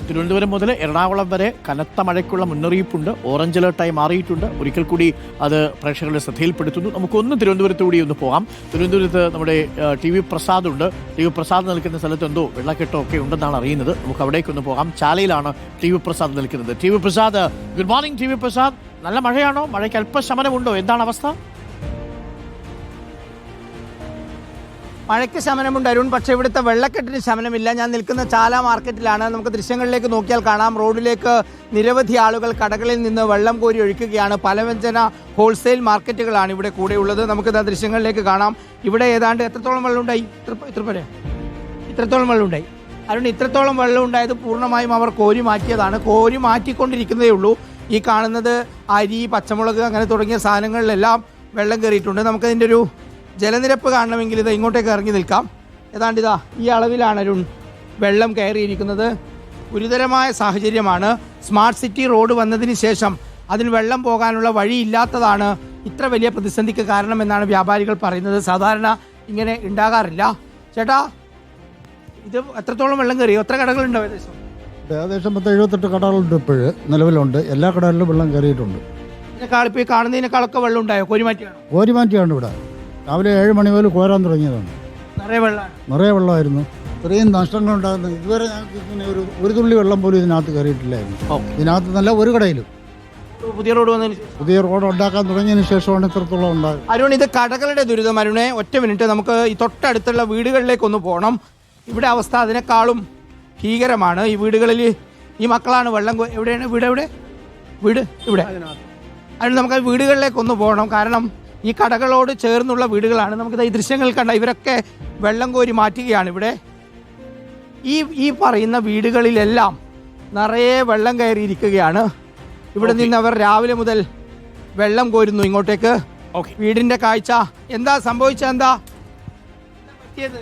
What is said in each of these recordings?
തിരുവനന്തപുരം മുതൽ എറണാകുളം വരെ കനത്ത മഴയ്ക്കുള്ള മുന്നറിയിപ്പുണ്ട്. ഓറഞ്ച് അലേർട്ടായി മാറിയിട്ടുണ്ട്. ഒരിക്കൽ കൂടി അത് പ്രേക്ഷകരുടെ ശ്രദ്ധയിൽപ്പെടുത്തുന്നു. നമുക്കൊന്ന് തിരുവനന്തപുരത്ത് കൂടി ഒന്ന് പോകാം. തിരുവനന്തപുരത്ത് നമ്മുടെ TV പ്രസാദ് ഉണ്ട്. TV പ്രസാദ് നിൽക്കുന്ന സ്ഥലത്ത് എന്തോ വെള്ളക്കെട്ടോ ഒക്കെ ഉണ്ടെന്നാണ് അറിയുന്നത്. നമുക്ക് അവിടേക്കൊന്ന് പോകാം. ചാലയിലാണ് TV പ്രസാദ് നിൽക്കുന്നത്. TV Prasad, good morning. TV Prasad, നല്ല മഴയാണോ? മഴയ്ക്ക് അല്പശമനമുണ്ടോ? എന്താണ് അവസ്ഥ? മഴയ്ക്ക് ശമനമുണ്ട് അരുൺ, പക്ഷേ ഇവിടുത്തെ വെള്ളക്കെട്ടിന് ശമനമില്ല. ഞാൻ നിൽക്കുന്ന ചാല മാർക്കറ്റിലാണ്. നമുക്ക് ദൃശ്യങ്ങളിലേക്ക് നോക്കിയാൽ കാണാം, റോഡിലേക്ക് നിരവധി ആളുകൾ കടകളിൽ നിന്ന് വെള്ളം കോരി ഒഴിക്കുകയാണ്. പലവ്യഞ്ജന ഹോൾസെയിൽ മാർക്കറ്റുകളാണ് ഇവിടെ കൂടെയുള്ളത്. നമുക്ക് ദൃശ്യങ്ങളിലേക്ക് കാണാം. ഇവിടെ ഏതാണ്ട് എത്രത്തോളം വെള്ളം ഉണ്ടായി? ഇത്രത്തോളം വെള്ളം ഉണ്ടായി അരുൺ. ഇത്രത്തോളം വെള്ളം ഉണ്ടായത് പൂർണ്ണമായും അവർ കോരി മാറ്റിയതാണ്. കോരി മാറ്റിക്കൊണ്ടിരിക്കുന്നതേ ഉള്ളൂ. ഈ കാണുന്നത് അരി, പച്ചമുളക് അങ്ങനെ തുടങ്ങിയ സാധനങ്ങളിലെല്ലാം വെള്ളം കയറിയിട്ടുണ്ട്. നമുക്കതിൻ്റെ ഒരു ജലനിരപ്പ് കാണണമെങ്കിൽ ഇത് ഇങ്ങോട്ടേക്ക് ഇറങ്ങി നിൽക്കാം. ഏതാണ്ട് ഈ അളവിലാണ് അരുൺ വെള്ളം കയറിയിരിക്കുന്നത്. ഗുരുതരമായ സാഹചര്യമാണ്. സ്മാർട്ട് സിറ്റി റോഡ് വന്നതിന് ശേഷം അതിൽ വെള്ളം പോകാനുള്ള വഴിയില്ലാത്തതാണ് ഇത്ര വലിയ പ്രതിസന്ധിക്ക് കാരണമെന്നാണ് വ്യാപാരികൾ പറയുന്നത്. സാധാരണ ഇങ്ങനെ ഉണ്ടാകാറില്ല. ചേട്ടാ, ഇത് എത്രത്തോളം വെള്ളം കയറി? എത്ര കടകളുണ്ടോ? ഏകദേശം 78 കടകളുണ്ട് ഇപ്പോഴ് നിലവിലുണ്ട്. എല്ലാ കടകളിലും വെള്ളം കയറിയിട്ടുണ്ട്. ഇപ്പോൾ ഈ കാണുന്നതിനേക്കാളൊക്കെ വെള്ളം ഉണ്ടായോ? കോരിമാറ്റിയാണ് ഇവിടെ. രാവിലെ 7 മണി മുതൽ കോരാൻ തുടങ്ങിയതാണ്. നിറയെ വെള്ളമായിരുന്നു. ഇത്രയും നഷ്ടങ്ങളുണ്ടാകുന്നത് ഇതുവരെ ഞങ്ങൾക്ക് ഇങ്ങനെ ഒരു തുള്ളി വെള്ളം പോലും ഇതിനകത്ത് കയറിയിട്ടില്ലായിരുന്നു. ഇതിനകത്ത് നല്ല ഒരു കടയിലും പുതിയ റോഡ് ഉണ്ടാക്കാൻ തുടങ്ങിയതിന് ശേഷമാണ് ഇത്രത്തോളം ഉണ്ടായത്. അരുൺ, ഇത് കടകളുടെ ദുരിതം. അരുണെ, ഒറ്റ മിനിറ്റ്, നമുക്ക് ഈ തൊട്ടടുത്തുള്ള വീടുകളിലേക്കൊന്ന് പോകണം. ഇവിടെ അവസ്ഥ അതിനേക്കാളും ഭീകരമാണ്. ഈ വീടുകളിൽ ഈ മക്കളാണ് വെള്ളം എവിടെയാണ് വീട് ഇവിടെ. അരുൺ, നമുക്ക് വീടുകളിലേക്കൊന്ന് പോകണം. കാരണം ഈ കടകളോട് ചേർന്നുള്ള വീടുകളാണ്. നമുക്കിത് ഈ ദൃശ്യങ്ങൾ കണ്ട ഇവരൊക്കെ വെള്ളം കോരി മാറ്റുകയാണ്. ഇവിടെ ഈ പറയുന്ന വീടുകളിലെല്ലാം നിറയെ വെള്ളം കയറിയിരിക്കുകയാണ്. ഇവിടെ നിന്ന് അവർ രാവിലെ മുതൽ വെള്ളം കോരുന്നു ഇങ്ങോട്ടേക്ക്. വീടിന്റെ കാഴ്ച എന്താ സംഭവിച്ചത്? എന്താ പറ്റിയത്?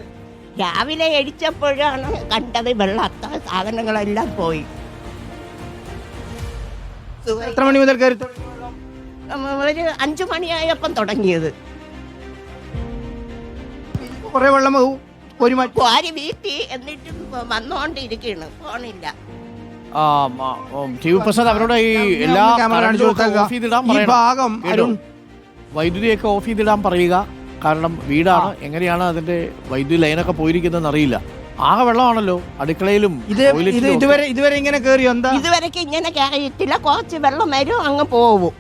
രാവിലെ എടിച്ചപ്പോഴാണ് കണ്ടത് വെള്ളത്ത സാധനങ്ങളെല്ലാം പോയി. എത്ര മണി മുതൽ കയറി? ഒരു 5 മണിയായപ്പം തുടങ്ങിയത്. കുറെ വെള്ളം കോരി വീട്ടി എന്നിട്ടും വന്നുകൊണ്ടിരിക്കുകയാണ്, പോണില്ല. TV പ്രസാദ്, അവരോട് ഈ എല്ലാ ഭാഗം വൈദ്യുതിയൊക്കെ ഓഫ് ചെയ്തിടാൻ പറയുക. കാരണം വീടാണ്, എങ്ങനെയാണ് അതിന്റെ വൈദ്യുതി ലൈനൊക്കെ പോയിരിക്കുന്നതെന്ന് അറിയില്ല. ആകെ വെള്ളമാണല്ലോ അടുക്കളയിലും. ഇതുവരെ ഇങ്ങനെ കയറിയോ? എന്താ ഇതുവരെയ്ക്ക് ഇങ്ങനെ കയറിയിട്ടില്ല. കുറച്ച് വെള്ളം വരും, അങ്ങ് പോവും.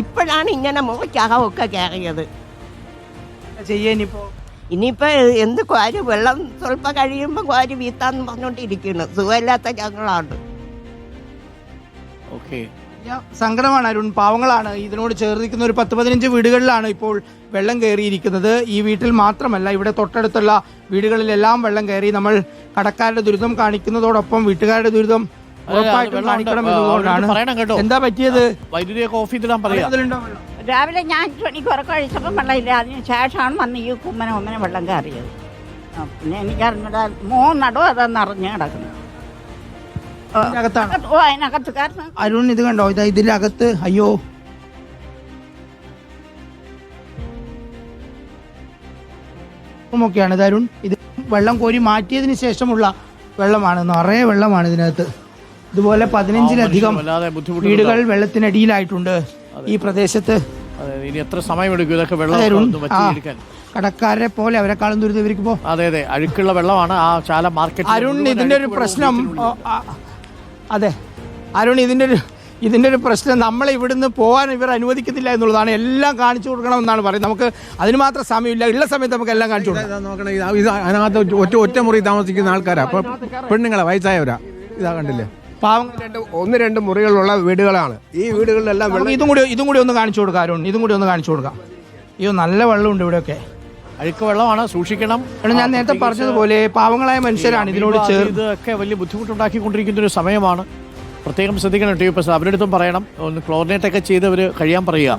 ഇപ്പോഴാണ് ഇങ്ങനെ മുറിക്കകമൊക്കെ കയറിയത്. ഇനിയിപ്പോ എന്ത് കോരി വെള്ളം സ്വല്പം കഴിയുമ്പോ കോരി വീത്താന്ന് പറഞ്ഞോണ്ടിരിക്കുന്നു. സുഖമില്ലാത്ത ഞങ്ങളാണ്. സങ്കടമാണ് അരുൺ. പാവങ്ങളാണ്. ഇതിനോട് ചേർന്നിരിക്കുന്ന ഒരു 10-15 വീടുകളിലാണ് ഇപ്പോൾ വെള്ളം കയറിയിരിക്കുന്നത്. ഈ വീട്ടിൽ മാത്രമല്ല, ഇവിടെ തൊട്ടടുത്തുള്ള വീടുകളിലെല്ലാം വെള്ളം കയറി. നമ്മൾ കടക്കാരുടെ ദുരിതം കാണിക്കുന്നതോടൊപ്പം വീട്ടുകാരുടെ ദുരിതം ഉറപ്പായിട്ടും കാണിക്കണം എന്നുള്ളതാണ്. എന്താ പറ്റിയത്? വൈദ്യുതിയൊക്കെ ഓഫ് ചെയ്തിടാൻ പറയാ. രാവിലെ ഞാൻ 5 മണിക്ക് ഉറക്കം കഴിച്ചപ്പോൾ വെള്ളമില്ല. അതിന് ശേഷമാണ് വന്ന് ഈ കുമ്മനെ വെള്ളം കയറിയത്. പിന്നെ എനിക്കറിഞ്ഞൂടാ, 3 നടവും അതൊന്ന് അറിഞ്ഞ് കിടക്കുന്നത്. അതിനകത്ത് കാരണം അരുൺ ഇത് കണ്ടോ? ഇതിന്റെ അകത്ത് അയ്യോ ഒക്കെയാണ് ഇത് അരുൺ. ഇത് വെള്ളം കോരി മാറ്റിയതിന് ശേഷമുള്ള വെള്ളമാണ്. നിറയെ വെള്ളമാണ് ഇതിനകത്ത്. ഇതുപോലെ 15-ലധികം വീടുകൾ വെള്ളത്തിനടിയിലായിട്ടുണ്ട് ഈ പ്രദേശത്ത്. ഇനി എത്ര സമയമെടുക്കും ഇതൊക്കെ വെള്ളം? കടക്കാരെ പോലെ അവരെക്കാളും ദുരിതം ഇവർക്കിപ്പോ. അതെ, അഴുക്കുള്ള വെള്ളമാണ് ആ ചാല മാർക്കറ്റ്. അരുൺ, ഇതിന്റെ ഒരു പ്രശ്നം അരുൺ, ഇതിന്റെ ഒരു പ്രശ്നം നമ്മളെ ഇവിടുന്ന് പോകാൻ ഇവർ അനുവദിക്കുന്നില്ല എന്നുള്ളതാണ്. എല്ലാം കാണിച്ചു കൊടുക്കണമെന്നാണ് പറയുന്നത്. നമുക്ക് അതിന് മാത്രം സമയമില്ല. ഉള്ള സമയത്ത് നമുക്ക് എല്ലാം കാണിച്ചു കൊടുക്കാം. നോക്കണം, അതിനകത്ത് ഒറ്റ മുറി താമസിക്കുന്ന ആൾക്കാരാ. അപ്പൊ പെണ്ണുങ്ങളെ വയസ്സായവരാ. ഇതാ കണ്ടില്ലേ, പാവങ്ങൾ 1-2 മുറികളുള്ള വീടുകളാണ്. ഈ വീടുകളിലെല്ലാം ഇതും കൂടി ഒന്ന് കാണിച്ചു കൊടുക്കാം അരുൺ. ഇതും കൂടി ഒന്ന് കാണിച്ചു കൊടുക്കാം. അയ്യോ, നല്ല വെള്ളമുണ്ട് ഇവിടെയൊക്കെ. അഴുക്ക് വെള്ളമാണ്, സൂക്ഷിക്കണം. ഞാൻ നേരത്തെ പറഞ്ഞതുപോലെ പാവങ്ങളായ മനുഷ്യരാണ് ഇതിനോട് ചേർന്ന്. ഇതൊക്കെ വലിയ ബുദ്ധിമുട്ടുണ്ടാക്കിക്കൊണ്ടിരിക്കുന്ന ഒരു സമയമാണ്. പ്രത്യേകം ശ്രദ്ധിക്കണം. TV പ്രസാദ്, അവരുടെ അടുത്തും പറയണം, ഒന്ന് ക്ലോറിനേറ്റ് ഒക്കെ ചെയ്ത് അവർ കഴിയാൻ പറയുക.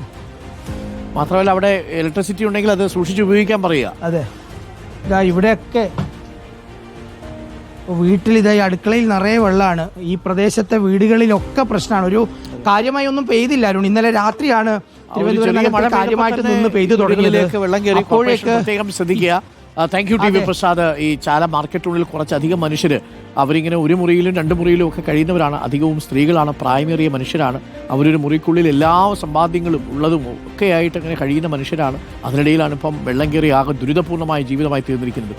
മാത്രമല്ല, അവിടെ ഇലക്ട്രിസിറ്റി ഉണ്ടെങ്കിൽ അത് സൂക്ഷിച്ച് ഉപയോഗിക്കാൻ പറയുക. അതെ, ഇവിടെയൊക്കെ വീട്ടിൽ ഇതായി അടുക്കളയിൽ നിറയെ വെള്ളമാണ്. ഈ പ്രദേശത്തെ വീടുകളിലൊക്കെ പ്രശ്നമാണ്. ഒരു കാര്യമായി ഒന്നും പെയ്തില്ല അരുൺ. ഇന്നലെ രാത്രിയാണ് തിരുവനന്തപുരം കാര്യമായിട്ട് നിന്ന് പെയ്തു തുടങ്ങിയത്. വെള്ളം കയറി, പ്രത്യേകം ശ്രദ്ധിക്കുക. Thank you T V Prasad. ഈ ചാല മാർക്കറ്റിനുള്ളിൽ കുറച്ചധികം മനുഷ്യർ അവരിങ്ങനെ ഒരു മുറിയിലും 2 മുറിയിലും ഒക്കെ കഴിയുന്നവരാണ്. അധികവും സ്ത്രീകളാണ്, പ്രായമേറിയ മനുഷ്യരാണ്. അവരൊരു മുറിക്കുള്ളിൽ എല്ലാ സമ്പാദ്യങ്ങളും ഉള്ളതും ഒക്കെ ആയിട്ട് അങ്ങനെ കഴിയുന്ന മനുഷ്യരാണ്. അതിനിടയിലാണ് ഇപ്പം വെള്ളം കയറി ആകെ ദുരിതപൂർണ്ണമായ ജീവിതമായി തീർന്നിരിക്കുന്നത്.